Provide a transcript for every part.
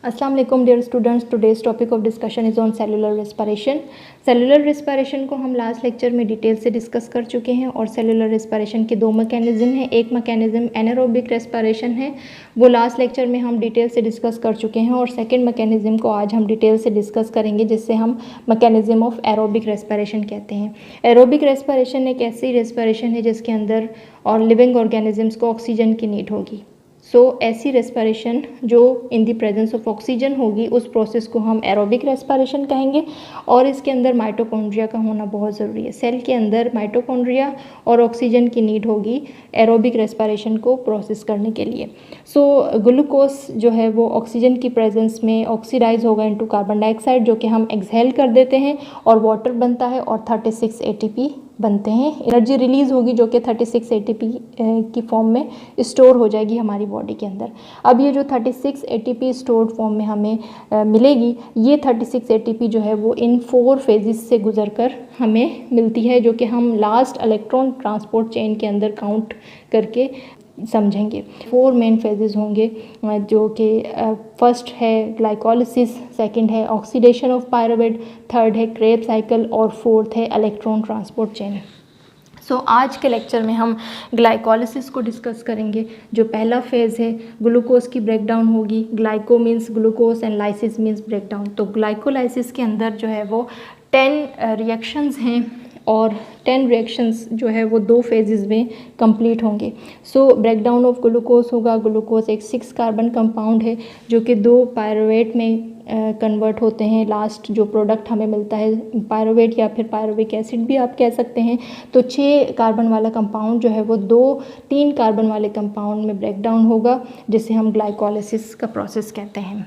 अस्सलाम वालेकुम dear students, today's topic of discussion is on cellular respiration. Cellular respiration को हम लास्ट लेक्चर में डिटेल से डिस्कस कर चुके हैं और सेलुलर रेस्पिरेशन के दो मैकेनिज्म हैं। एक मैकेनिज्म एनारोबिक रेस्पिरेशन है, वो लास्ट लेक्चर में हम डिटेल से डिस्कस कर चुके हैं, और सेकेंड मैकेनिज्म को आज हम डिटेल से डिस्कस करेंगे, जिससे हम मैकेनिज्म ऑफ एरोबिक रेस्पिरेशन कहते हैं। एरोबिक रेस्पिरेशन एक ऐसी रेस्पिरेशन है जिसके अंदर और लिविंग ऑर्गेनिजम्स को ऑक्सीजन की नीड होगी। ऐसी रेस्पिरेशन जो in the presence of oxygen होगी, उस प्रोसेस को हम एरोबिक रेस्पिरेशन कहेंगे। और इसके अंदर माइटोकॉन्ड्रिया का होना बहुत ज़रूरी है। सेल के अंदर माइटोकॉन्ड्रिया और ऑक्सीजन की नीड होगी एरोबिक रेस्पिरेशन को प्रोसेस करने के लिए। ग्लूकोज जो है वो ऑक्सीजन की प्रेजेंस में ऑक्सीडाइज होगा इनटू कार्बन डाइऑक्साइड, जो कि हम एक्सहेल कर देते हैं और वाटर बनता है और 36 ATP बनते हैं। एनर्जी रिलीज़ होगी जो कि 36 ATP की फॉर्म में स्टोर हो जाएगी हमारी बॉडी के अंदर। अब ये जो 36 ATP स्टोर्ड फॉर्म में हमें मिलेगी, ये 36 ATP जो है वो इन 4 फेजेस से गुजरकर हमें मिलती है, जो कि हम लास्ट इलेक्ट्रॉन ट्रांसपोर्ट चेन के अंदर काउंट करके समझेंगे। 4 मेन फेजेस होंगे, जो कि फर्स्ट है ग्लाइकोलिसिस, सेकंड है ऑक्सीडेशन ऑफ पायरुवेट, थर्ड है क्रेब्स साइकिल और फोर्थ है इलेक्ट्रॉन ट्रांसपोर्ट चेन। आज के लेक्चर में हम ग्लाइकोलिसिस को डिस्कस करेंगे। जो पहला फेज़ है, ग्लूकोज की ब्रेकडाउन होगी। Glyco means glucose and lysis means breakdown. तो ग्लाइकोलाइसिस के अंदर जो है वो 10 रिएक्शंस हैं और 10 रिएक्शंस जो है वो 2 फेजेस में कंप्लीट होंगे। ब्रेकडाउन ऑफ ग्लूकोज होगा। ग्लूकोज एक 6 कार्बन कंपाउंड है जो कि 2 पायरुवेट में कन्वर्ट होते हैं। लास्ट जो प्रोडक्ट हमें मिलता है पायरुवेट या फिर पायरुविक एसिड भी आप कह सकते हैं। तो 6 कार्बन वाला कंपाउंड जो है वो 3 कार्बन वाले कंपाउंड में ब्रेकडाउन होगा, जिसे हम ग्लाइकोलिसिस का प्रोसेस कहते हैं।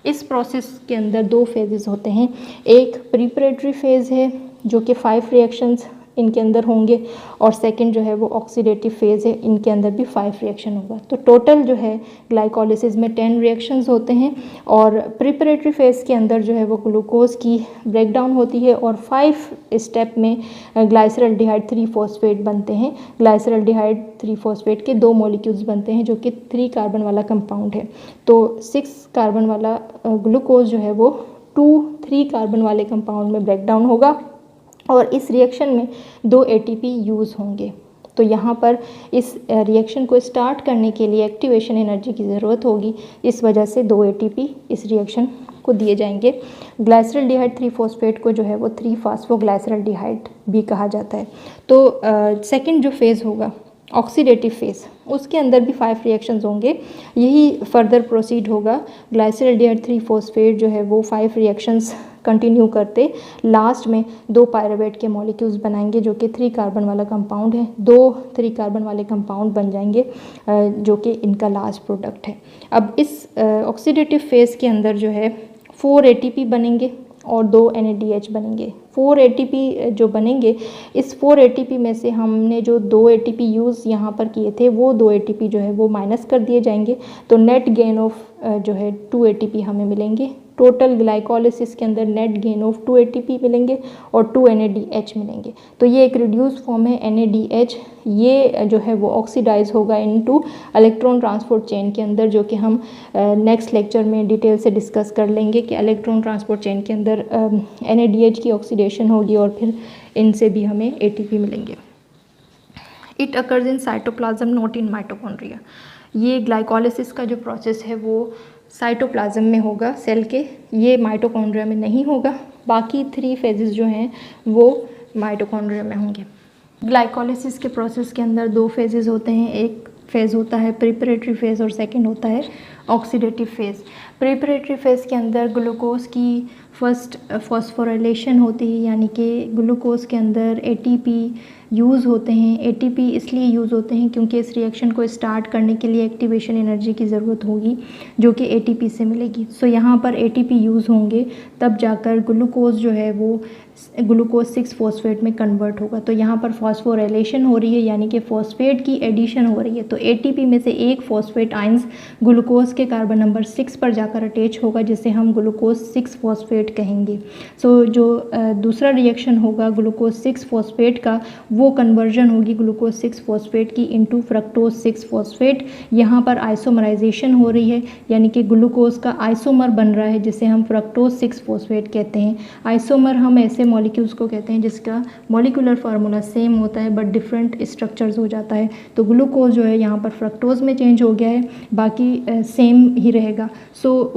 इस प्रोसेस के अंदर 2 फेजेस होते हैं। एक प्रिपरेटरी फेज़ है जो कि 5 रिएक्शंस इनके अंदर होंगे, और सेकंड जो है वो ऑक्सीडेटिव फेज़ है, इनके अंदर भी 5 रिएक्शन होगा। तो टोटल जो है ग्लाइकोलिसिस में 10 रिएक्शंस होते हैं। और प्रिपरेटरी फेज़ के अंदर जो है वो ग्लूकोज की ब्रेकडाउन होती है और 5 स्टेप में ग्लाइसरल्डिहाइड 3-फॉस्फेट बनते हैं। ग्लाइसरल्डिहाइड 3-फॉस्फेट के 2 मॉलिक्यूल्स बनते हैं जो कि 3 कार्बन वाला कंपाउंड है। तो 6 कार्बन वाला ग्लूकोज जो है वो 3 कार्बन वाले कंपाउंड में ब्रेकडाउन होगा, और इस रिएक्शन में 2 ATP यूज़ होंगे। तो यहाँ पर इस रिएक्शन को स्टार्ट करने के लिए एक्टिवेशन एनर्जी की ज़रूरत होगी, इस वजह से 2 ATP इस रिएक्शन को दिए जाएंगे। ग्लाइसरल्डिहाइड 3-फॉस्फेट को जो है वो 3-फॉस्फोग्लाइसरल्डिहाइड भी कहा जाता है। तो सेकंड जो फेज़ होगा ऑक्सीडेटिव फेज़, उसके अंदर भी 5 रिएक्शंस होंगे। यही फर्दर प्रोसीड होगा। ग्लाइसरल्डिहाइड 3-फॉस्फेट जो है वो 5 रिएक्शंस कंटिन्यू करते लास्ट में 2 पायरुवेट के मॉलिक्यूल्स बनाएंगे जो कि 3 कार्बन वाला कंपाउंड है। 2 3 कार्बन वाले कंपाउंड बन जाएंगे जो कि इनका लास्ट प्रोडक्ट है। अब इस ऑक्सीडेटिव फेज़ के अंदर जो है 4 ATP बनेंगे और 2 NADH बनेंगे। 4 ATP जो बनेंगे, इस 4 ATP में से हमने जो 2 ATP यूज़ यहाँ पर किए थे, वो 2 ATP जो है वो माइनस कर दिए जाएंगे। तो नेट गेन ऑफ जो है 2 ATP हमें मिलेंगे। टोटल ग्लाइकोलिसिस के अंदर नेट गेन ऑफ 2 ATP मिलेंगे और 2 NADH मिलेंगे। तो ये एक रिड्यूस फॉर्म है NADH। ये जो है वो ऑक्सीडाइज होगा इनटू इलेक्ट्रॉन ट्रांसपोर्ट चेन के अंदर, जो कि हम नेक्स्ट लेक्चर में डिटेल से डिस्कस कर लेंगे कि इलेक्ट्रॉन ट्रांसपोर्ट चेन के अंदर NADH की ऑक्सीडेशन होगी और फिर इनसे भी हमें ATP मिलेंगे। It occurs in cytoplasm not in mitochondria. ये ग्लाइकोलिसिस का जो प्रोसेस है वो साइटोप्लाज्म में होगा सेल के, ये माइटोकॉन्ड्रिया में नहीं होगा। बाकी 3 फेजेस जो हैं वो माइटोकॉन्ड्रिया में होंगे। ग्लाइकोलिसिस के प्रोसेस के अंदर 2 फेजेस होते हैं। एक फेज़ होता है प्रिपरेटरी फेज़ और सेकंड होता है ऑक्सीडेटिव फेज़। प्रिपरेटरी फेज़ के अंदर ग्लूकोज की फर्स्ट फॉस्फोराइलेशन होती है, यानी कि ग्लूकोज के अंदर ATP यूज़ होते हैं। ATP इसलिए यूज़ होते हैं क्योंकि इस रिएक्शन को स्टार्ट करने के लिए एक्टिवेशन एनर्जी की ज़रूरत होगी, जो कि ATP से मिलेगी। यहाँ पर ATP यूज़ होंगे, तब जाकर ग्लूकोज जो है वो ग्लूकोज 6-फॉस्फेट में कन्वर्ट होगा। तो यहाँ पर फॉस्फोराइलेशन हो रही है, यानी कि फॉस्फेट की एडिशन हो रही है। तो ATP में से एक फॉस्फेट आइंस ग्लूकोज के कार्बन नंबर 6 पर जाकर अटैच होगा, जिसे हम ग्लूकोज 6-फॉस्फेट फॉस्फेट कहेंगे। जो दूसरा रिएक्शन होगा ग्लूकोज 6 फॉस्फेट का, वो कन्वर्जन होगी ग्लूकोज 6 फॉस्फेट की इनटू फ्रक्टोज 6 फॉस्फेट। यहाँ पर आइसोमराइजेशन हो रही है, यानी कि ग्लूकोज का आइसोमर बन रहा है जिसे हम फ्रक्टोज 6 फॉस्फेट कहते हैं। आइसोमर हम ऐसे मॉलिक्यूल्स को कहते हैं जिसका मॉलिक्यूलर फार्मूला सेम होता है बट डिफरेंट स्ट्रक्चर्स हो जाता है। तो ग्लूकोज जो है यहाँ पर फ्रक्टोज में चेंज हो गया है, बाकी सेम ही रहेगा।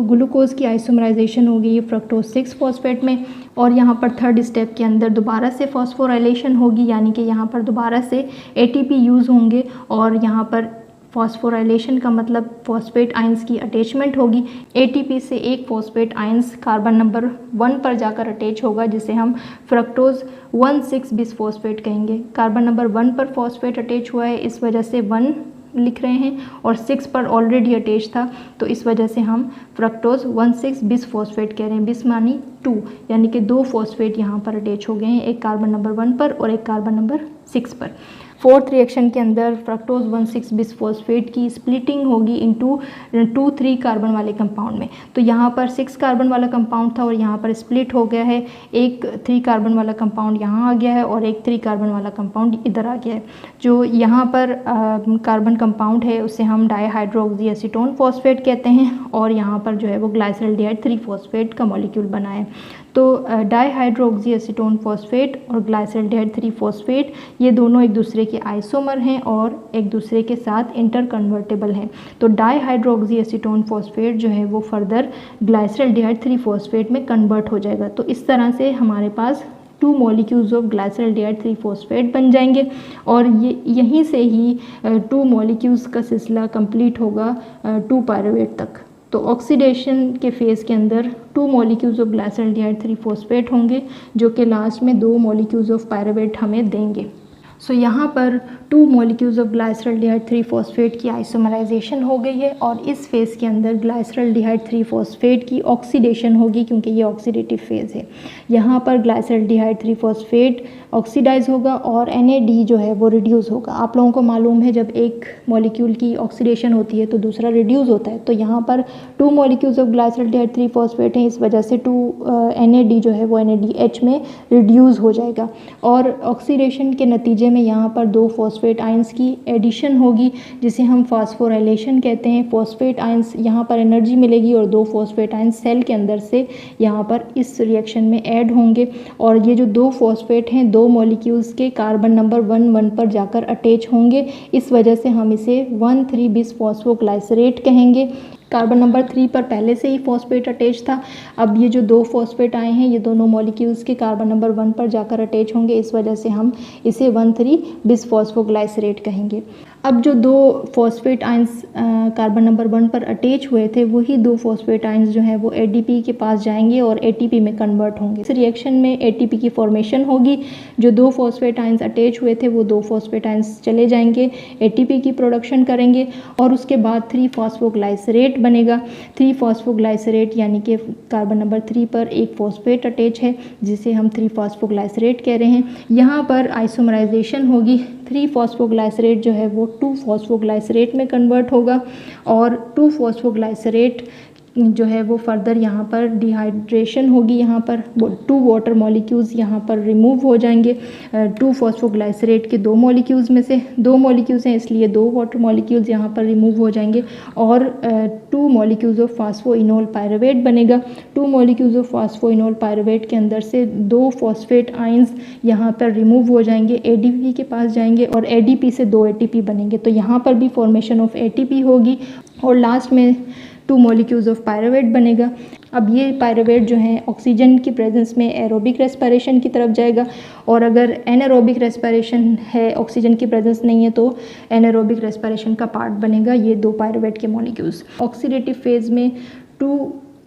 ग्लूकोज की आइसोमराइजेशन होगी ये फ्रक्टोज 6 फॉस्फेट में, और यहाँ पर थर्ड स्टेप के अंदर दोबारा से फॉस्फोराइलेशन होगी, यानी कि यहाँ पर दोबारा से एटीपी यूज़ होंगे, और यहाँ पर फॉस्फोराइलेशन का मतलब फॉस्फेट आयंस की अटैचमेंट होगी। एटीपी से एक फॉस्फेट आयंस कार्बन नंबर 1 पर जाकर अटैच होगा जिसे हम फ्रक्टोज 1,6 बिस फॉस्फेट कहेंगे। कार्बन नंबर 1 पर फॉस्फेट अटैच हुआ है, इस वजह से 1 लिख रहे हैं, और 6 पर ऑलरेडी अटैच था तो इस वजह से हम फ्रक्टोज 1,6 बिस फॉस्फेट कह रहे हैं। बिस मानी 2, यानी कि 2 फॉस्फेट यहाँ पर अटैच हो गए हैं, एक कार्बन नंबर 1 पर और एक कार्बन नंबर 6 पर। फोर्थ रिएक्शन के अंदर फ्रक्टोज 1,6 बिस फॉस्फेट की स्प्लिटिंग होगी इनटू 2,3 कार्बन वाले कंपाउंड में। तो यहाँ पर 6 कार्बन वाला कंपाउंड था और यहाँ पर स्प्लिट हो गया है, एक 3 कार्बन वाला कंपाउंड यहाँ आ गया है और एक 3 कार्बन वाला कंपाउंड इधर आ गया है। जो यहाँ पर कार्बन कंपाउंड है उसे हम डाईहाइड्रोक्सी एसीटोन फॉस्फेट कहते हैं, और यहाँ पर जो है वो ग्लाइसरल्डिहाइड 3 फॉस्फेट का मॉलिक्यूल बना है। तो डाईहाइड्रोक्सी एसीटोन फॉस्फेट और ग्लाइसरल्डिहाइड 3 फॉस्फेट ये दोनों एक दूसरे के आइसोमर हैं और एक दूसरे के साथ इंटर कन्वर्टेबल हैं। तो डाईहाइड्रोक्सी एसीटोन फॉस्फेट जो है वो फर्दर ग्लाइसरल्डिहाइड 3 फॉस्फेट में कन्वर्ट हो जाएगा। तो इस तरह से हमारे पास 2 मॉलिक्यूल्स ऑफ ग्लाइसरल्डिहाइड 3 फॉस्फेट बन जाएंगे, और ये यहीं से ही 2 मॉलिक्यूल्स का सिलसिला कंप्लीट होगा 2 पायरुवेट तक। तो ऑक्सीडेशन के फेज़ के अंदर 2 मॉलिक्यूल्स ऑफ ग्लाइसरल्डिहाइड 3 फॉस्फेट होंगे जो कि लास्ट में 2 मॉलिक्यूल्स ऑफ पायरुवेट हमें देंगे। यहाँ पर 2 मॉलिक्यूल्स ऑफ ग्लाइसरल्डिहाइड 3 फॉस्फेट की आइसोमराइजेशन हो गई है, और इस फेज़ के अंदर ग्लाइसरल्डिहाइड 3 फॉस्फेट की ऑक्सीडेशन होगी क्योंकि ये ऑक्सीडेटिव फेज़ है। यहाँ पर ग्लाइसरल्डिहाइड 3 फॉस्फेट ऑक्सीडाइज होगा और NAD जो है वो रिड्यूस होगा। आप लोगों को मालूम है जब एक मॉलिक्यूल की ऑक्सीडेशन होती है तो दूसरा रिड्यूस होता है। तो यहाँ पर 2 मॉलिक्यूल्स ऑफ ग्लाइसरल्डिहाइड 3 फॉस्फेट हैं, इस वजह से NAD जो है वो NADH में रिड्यूस हो जाएगा, और ऑक्सीडेशन के नतीजे में यहाँ पर 2 फॉस्फेट आयंस की एडिशन होगी जिसे हम फॉस्फोराइलेशन कहते हैं। फॉस्फेट आयंस यहाँ पर एनर्जी मिलेगी और 2 फॉस्फेट आयंस सेल के अंदर से यहाँ पर इस रिएक्शन में ऐड होंगे, और ये जो 2 फॉस्फेट हैं 2 मॉलिक्यूल्स के कार्बन नंबर 1 पर जाकर अटैच होंगे। इस वजह से हम इसे 1,3 बिस फॉस्फोग्लाइसरेट कहेंगे। कार्बन नंबर 3 पर पहले से ही फॉस्फेट अटैच था, अब ये जो 2 फॉस्फेट आए हैं ये दोनों मॉलिक्यूल्स के कार्बन नंबर 1 पर जाकर अटैच होंगे, इस वजह से हम इसे 1,3 बिस फॉस्फोग्लाइसरेट कहेंगे। अब जो 2 फॉस्फेट आयंस कार्बन नंबर 1 पर अटैच हुए थे वही 2 फॉस्फेट आयंस जो हैं वो ADP के पास जाएंगे और ATP में कन्वर्ट होंगे। इस रिएक्शन में ATP की फॉर्मेशन होगी। जो 2 फॉस्फेट आयंस अटैच हुए थे वो 2 फॉस्फेट आयंस चले जाएंगे, ATP की प्रोडक्शन करेंगे, और उसके बाद 3 फॉस्फोग्लाइसरेट बनेगा। 3 फॉस्फोग्लाइसरेट यानी कि कार्बन नंबर 3 पर एक फॉस्फेट अटैच है जिसे हम 3 फॉस्फोग्लाइसरेट कह रहे हैं। यहाँ पर आइसोमराइजेशन होगी, 3 फॉस्फोग्लाइसरेट जो है वो 2 फॉस्फोग्लाइसरेट में कन्वर्ट होगा, और 2 फॉस्फोग्लाइसरेट जो है वो फर्दर यहाँ पर डिहाइड्रेशन होगी। यहाँ पर 2 वाटर मॉलिक्यूल्स यहाँ पर रिमूव हो जाएंगे। 2 फॉस्फोग्लाइसरेट के 2 मॉलिक्यूल्स में से 2 मॉलिक्यूल्स हैं इसलिए 2 वाटर मॉलिक्यूल्स यहाँ पर रिमूव हो जाएंगे, और 2 मॉलिक्यूल्स ऑफ फास्फोइनोल पायरुवेट बनेगा। 2 मॉलिक्यूल्स ऑफ फास्फोइनोल पायरुवेट के अंदर से 2 फॉस्फेट आयंस यहाँ पर रिमूव हो जाएंगे, ADP के पास जाएंगे, और ADP से 2 ATP बनेंगे। तो यहाँ पर भी फॉर्मेशन ऑफ ATP होगी, और लास्ट में 2 मॉलिक्यूल्स ऑफ पायरुवेट बनेगा। अब ये पायरुवेट जो है ऑक्सीजन की प्रेजेंस में एरोबिक रेस्पिरेशन की तरफ जाएगा, और अगर एनारोबिक रेस्पिरेशन है, ऑक्सीजन की प्रेजेंस नहीं है, तो एनारोबिक रेस्पिरेशन का पार्ट बनेगा ये 2 पायरुवेट के मॉलिक्यूल्स। ऑक्सीडेटिव फेज़ में 2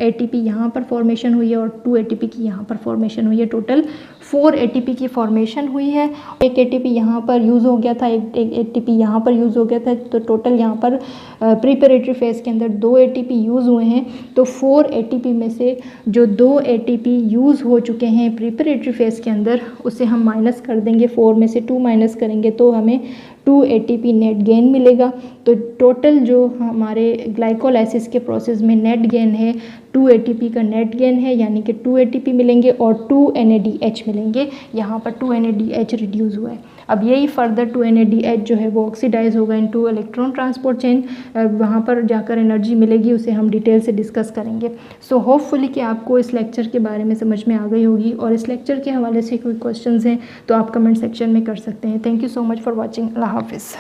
ATP यहाँ पर फॉर्मेशन हुई है और 2 ATP की यहाँ पर फॉर्मेशन हुई है। टोटल 4 ATP की फॉर्मेशन हुई है। एक ATP यहाँ पर यूज़ हो गया था, एक ATP यहाँ पर यूज़ हो गया था, तो टोटल यहाँ पर प्रीपरेटरी फेज़ के अंदर 2 ATP यूज़ हुए हैं। तो 4 ATP में से जो 2 ATP यूज़ हो चुके हैं प्रीपरेटरी फेज़ के अंदर उसे हम माइनस कर देंगे, 4 में से 2 माइनस करेंगे तो हमें 2 ATP नेट गेन मिलेगा। तो टोटल जो हमारे ग्लाइकोलाइसिस के प्रोसेस में नेट गेन है 2 ATP का नेट गेन है, यानी कि 2 ATP मिलेंगे और 2 NADH मिलेंगे। यहाँ पर 2 NADH रिड्यूस हुआ है। अब यही फर्दर 2 NADH जो है वो ऑक्सीडाइज होगा इनटू इलेक्ट्रॉन ट्रांसपोर्ट चेन, वहाँ पर जाकर एनर्जी मिलेगी, उसे हम डिटेल से डिस्कस करेंगे। सो होपफुली कि आपको इस लेक्चर के बारे में समझ में आ गई होगी, और इस लेक्चर के हवाले से कोई क्वेश्चंस हैं तो आप कमेंट सेक्शन में कर सकते हैं। Thank you so much for watching. अल्लाह हाफिज़।